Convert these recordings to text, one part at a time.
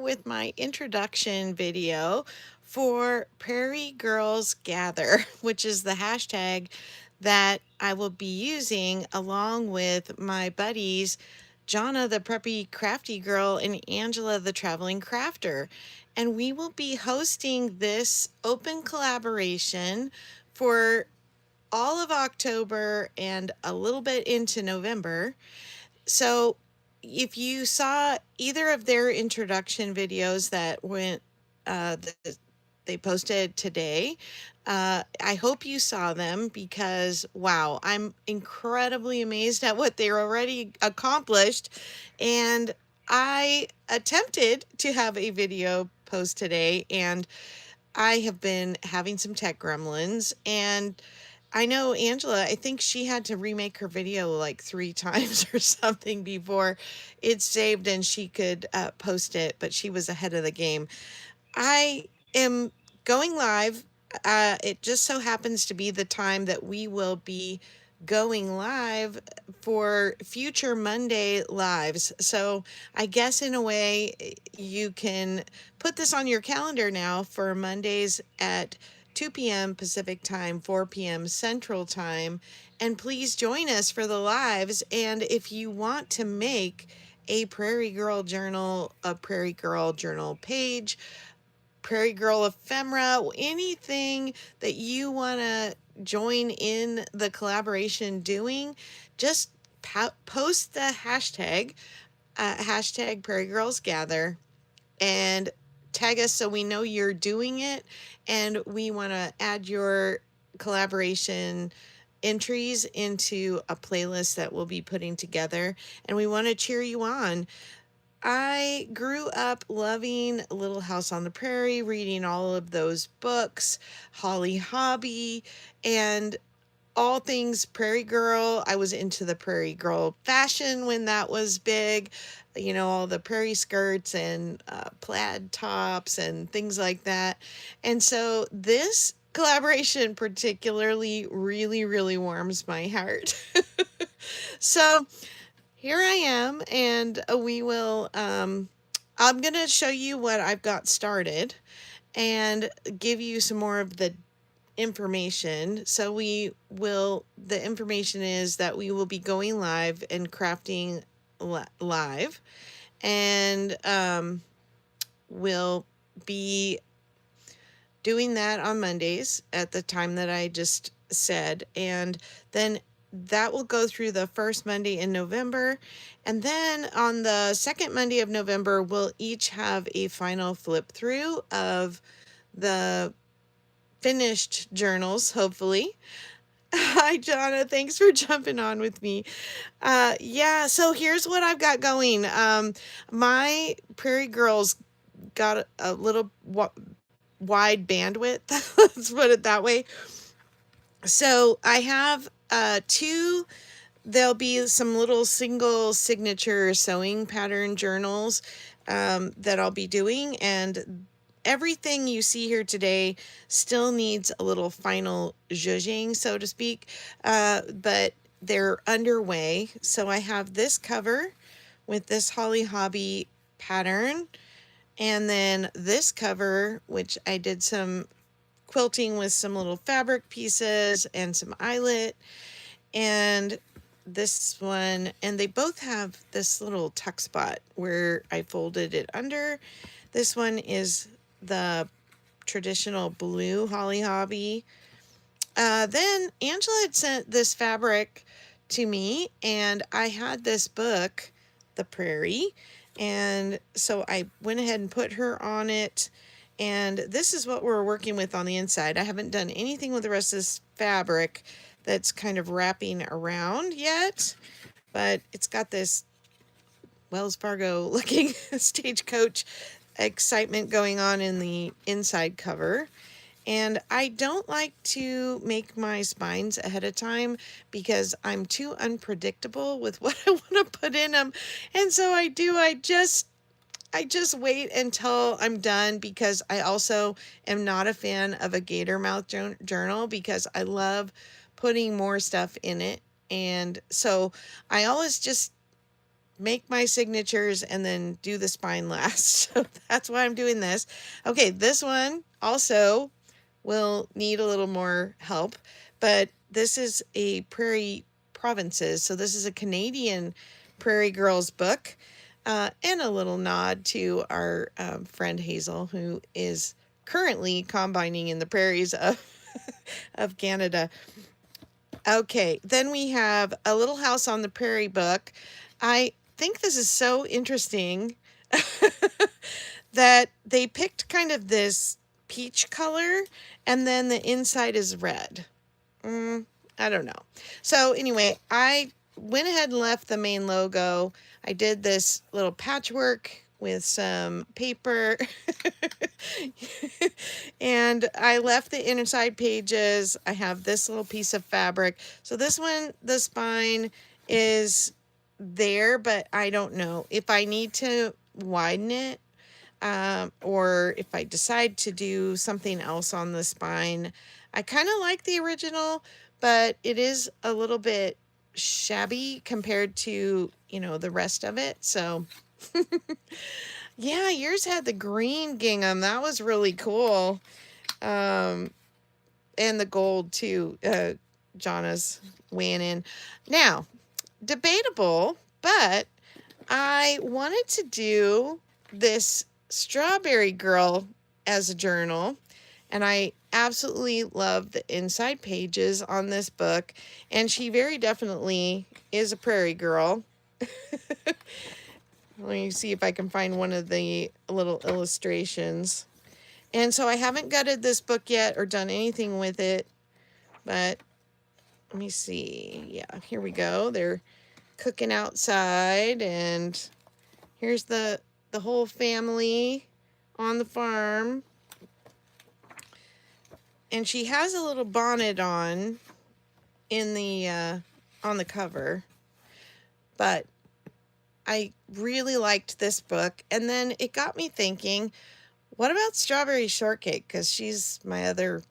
with my introduction video for Prairie Girls Gather, which is the hashtag that I will be using along with my buddies Johnna the preppy crafty girl and Angela the traveling crafter. And we will be hosting this open collaboration for all of October and a little bit into November. So if you saw either of their introduction videos that went, they posted today, I hope you saw them because, wow, I'm incredibly amazed at what they're already accomplished. And I attempted to have a video post today, and I have been having some tech gremlins. And I know Angela, I think she had to remake her video like 3 times or something before it saved and she could post it, but she was ahead of the game. I am going live. It just so happens to be the time that we will be going live for future Monday lives. So I guess in a way you can put this on your calendar now for Mondays at 2 p.m. Pacific time, 4 p.m. Central time. And please join us for the lives. And if you want to make a Prairie Girl journal, a Prairie Girl journal page, Prairie Girl ephemera, anything that you want to join in the collaboration doing, just post the hashtag Prairie Girls Gather, and tag us so we know you're doing it, and we want to add your collaboration entries into a playlist that we'll be putting together, and we want to cheer you on. I grew up loving Little House on the Prairie, reading all of those books, Holly Hobbie, and all things Prairie Girl. I was into the Prairie Girl fashion when that was big, you know, all the prairie skirts and plaid tops and things like that. And so this collaboration particularly really warms my heart. So here I am, and we will, I'm going to show you what I've got started and give you some more of the information. So the information is that we will be going live and crafting live, and we'll be doing that on Mondays at the time that I just said. And then that will go through the first Monday in November. And then on the second Monday of November, we'll each have a final flip through of the finished journals, hopefully. Hi, Johnna. Thanks for jumping on with me. Yeah, so here's what I've got going. My Prairie Girls got a little wide bandwidth. Let's put it that way. So I have there'll be some little single signature sewing pattern journals that I'll be doing, and everything you see here today still needs a little final zhuzhing, so to speak, but they're underway. So I have this cover with this Holly Hobbie pattern, and then this cover, which I did some quilting with some little fabric pieces and some eyelet, and this one, and they both have this little tuck spot where I folded it under. This one is the traditional blue Holly Hobbie. Then Angela had sent this fabric to me, and I had this book, The Prairie, and so I went ahead and put her on it. And this is what we're working with on the inside. I haven't done anything with the rest of this fabric that's kind of wrapping around yet, but it's got this Wells Fargo looking stagecoach excitement going on in the inside cover. And I don't like to make my spines ahead of time because I'm too unpredictable with what I want to put in them. And so I just wait until I'm done, because I also am not a fan of a gator mouth journal because I love putting more stuff in it. And so I always just make my signatures and then do the spine last. So that's why I'm doing this. Okay, this one also will need a little more help, but this is a Prairie Provinces. So this is a Canadian Prairie Girls book, and a little nod to our friend Hazel, who is currently combining in the prairies of, of Canada. Okay, then we have A Little House on the Prairie book. I think this is so interesting that they picked kind of this peach color and then the inside is red. I don't know. So anyway, I went ahead and left the main logo. I did this little patchwork with some paper and I left the inside pages. I have this little piece of fabric. So this one, the spine is there, but I don't know if I need to widen it, or if I decide to do something else on the spine. I kind of like the original, but it is a little bit shabby compared to, the rest of it. So yeah, yours had the green gingham. That was really cool. And the gold too. Johnna's weighing in. Now, debatable, but I wanted to do this Strawberry Girl as a journal, and I absolutely love the inside pages on this book, and she very definitely is a prairie girl. Let me see if I can find one of the little illustrations. And so I haven't gutted this book yet or done anything with it, but let me see. Yeah, here we go. They're cooking outside, and here's the whole family on the farm. And she has a little bonnet on in the on the cover. But I really liked this book, and then it got me thinking, what about Strawberry Shortcake? Because she's my other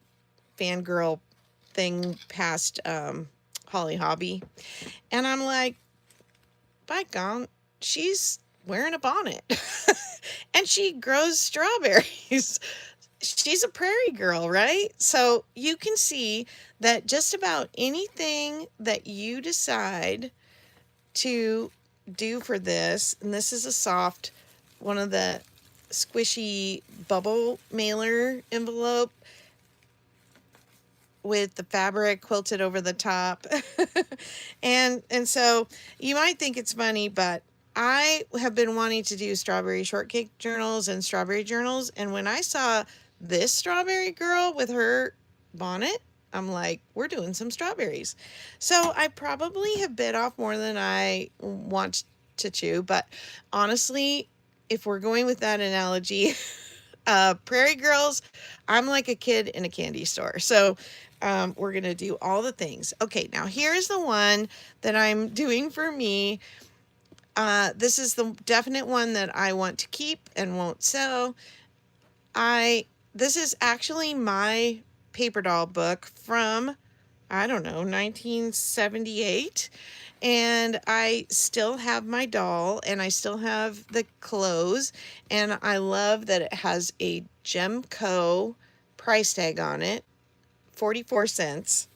fangirl thing past Holly Hobbie. And I'm like, by gone, she's wearing a bonnet and she grows strawberries. She's a prairie girl, right? So you can see that just about anything that you decide to do for this, and this is a soft, one of the squishy bubble mailer envelope with the fabric quilted over the top. and so you might think it's funny, but I have been wanting to do strawberry shortcake journals and strawberry journals, and when I saw this strawberry girl with her bonnet, I'm like, we're doing some strawberries. So I probably have bit off more than I want to chew, but honestly, if we're going with that analogy, Prairie Girls, I'm like a kid in a candy store. So we're going to do all the things. Okay, now here's the one that I'm doing for me. This is the definite one that I want to keep and won't sell. This is actually my paper doll book from, I don't know, 1978. And I still have my doll, and I still have the clothes, and I love that it has a Gemco price tag on it, 44 cents.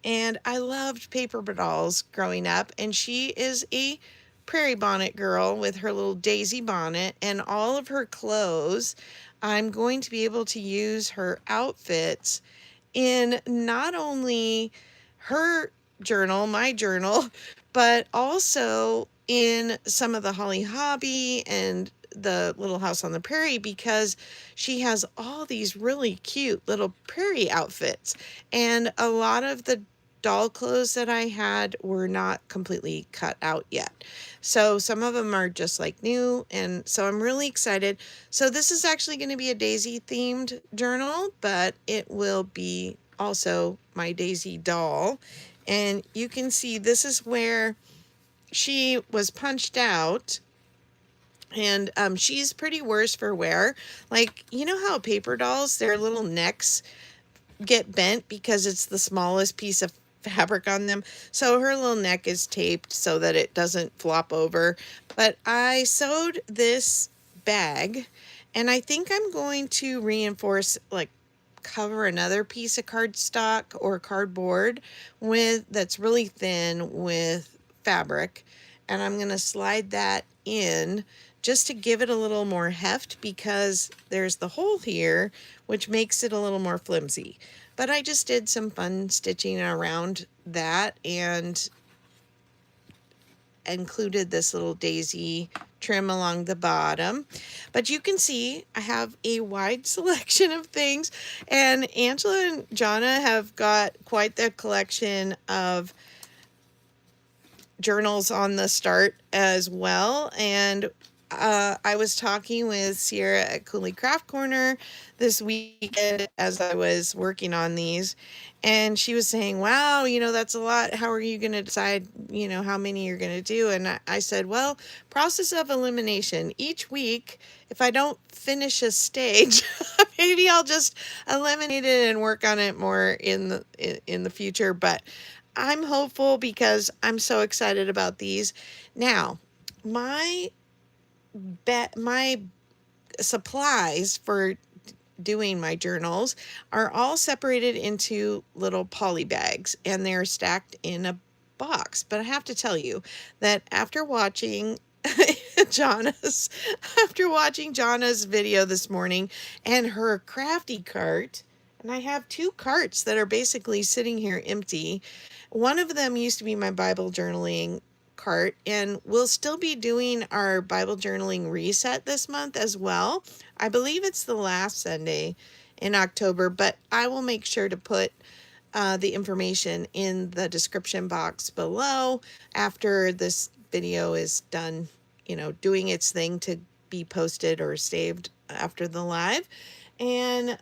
And I loved paper dolls growing up, and she is a prairie bonnet girl with her little daisy bonnet and all of her clothes. I'm going to be able to use her outfits in not only her journal, my journal, but also in some of the Holly Hobbie and the Little House on the Prairie, because she has all these really cute little prairie outfits. And a lot of the doll clothes that I had were not completely cut out yet. So some of them are just like new, and so I'm really excited. So this is actually going to be a Daisy themed journal, but it will be also my Daisy doll. And you can see this is where she was punched out, and she's pretty worse for wear. Like, you know how paper dolls, their little necks get bent because it's the smallest piece of fabric on them. So her little neck is taped so that it doesn't flop over. But I sewed this bag, and I think I'm going to reinforce, like, cover another piece of cardstock or cardboard with that's really thin with fabric, and I'm going to slide that in just to give it a little more heft, because there's the hole here which makes it a little more flimsy. But I just did some fun stitching around that and included this little daisy trim along the bottom. But you can see I have a wide selection of things, and Angela and Johnna have got quite the collection of journals on the start as well. And I was talking with Sierra at Cooley Craft Corner this weekend as I was working on these, and she was saying, wow, that's a lot. How are you going to decide, how many you're going to do? And I said, well, process of elimination. Each week, if I don't finish a stage, maybe I'll just eliminate it and work on it more in the future. But I'm hopeful because I'm so excited about these. Now, my my supplies for doing my journals are all separated into little poly bags, and they're stacked in a box. But I have to tell you that after watching Johnna's video this morning and her crafty cart, and I have two carts that are basically sitting here empty. One of them used to be my Bible journaling cart, and we'll still be doing our Bible journaling reset this month as well. I believe it's the last Sunday in October, but I will make sure to put the information in the description box below after this video is done, doing its thing to be posted or saved after the live. And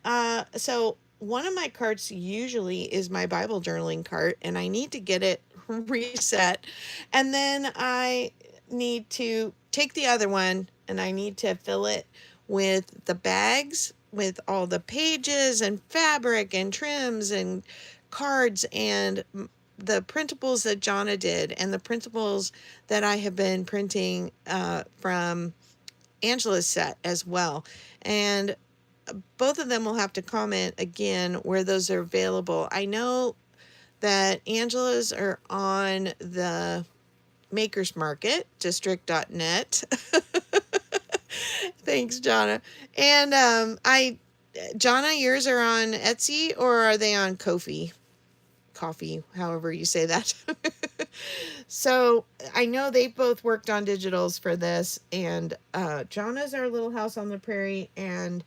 so one of my carts usually is my Bible journaling cart, and I need to get it reset. And then I need to take the other one and I need to fill it with the bags with all the pages and fabric and trims and cards and the printables that Johnna did and the printables that I have been printing from Angela's set as well. And both of them will have to comment again where those are available. I know that Angela's are on the Makers Market, district.net. Thanks, Johnna. And Johnna, yours are on Etsy, or are they on Ko-fi? Coffee, however you say that. So I know they both worked on digitals for this, and Johnna's our Little House on the Prairie, and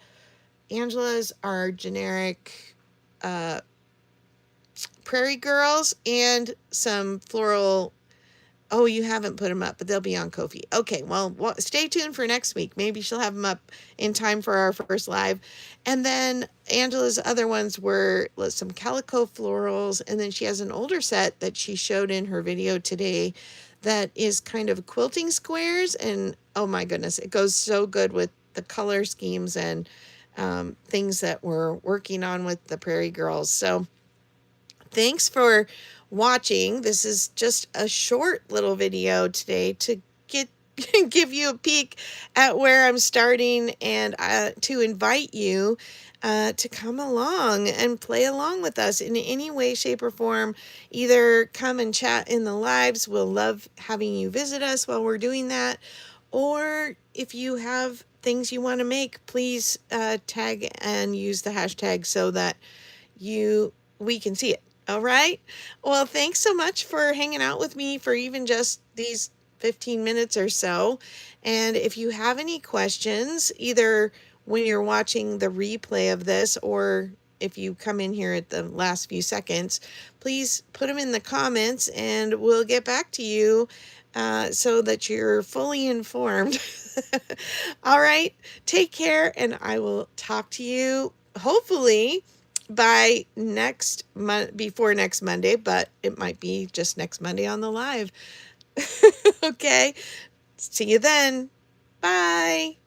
Angela's are generic Prairie Girls, and some floral. Oh, you haven't put them up, but they'll be on Ko-fi. Okay, well, stay tuned for next week. Maybe she'll have them up in time for our first live. And then Angela's other ones were some calico florals, and then she has an older set that she showed in her video today that is kind of quilting squares, and oh my goodness, it goes so good with the color schemes and things that we're working on with the Prairie Girls. So thanks for watching. This is just a short little video today to give you a peek at where I'm starting, and to invite you to come along and play along with us in any way, shape, or form. Either come and chat in the lives. We'll love having you visit us while we're doing that. Or if you have things you want to make, please tag and use the hashtag so that we can see it. All right. Well, thanks so much for hanging out with me for even just these 15 minutes or so. And if you have any questions, either when you're watching the replay of this or if you come in here at the last few seconds, please put them in the comments and we'll get back to you so that you're fully informed. All right. Take care, and I will talk to you hopefully by before next Monday, but it might be just next Monday on the live. Okay. See you then. Bye.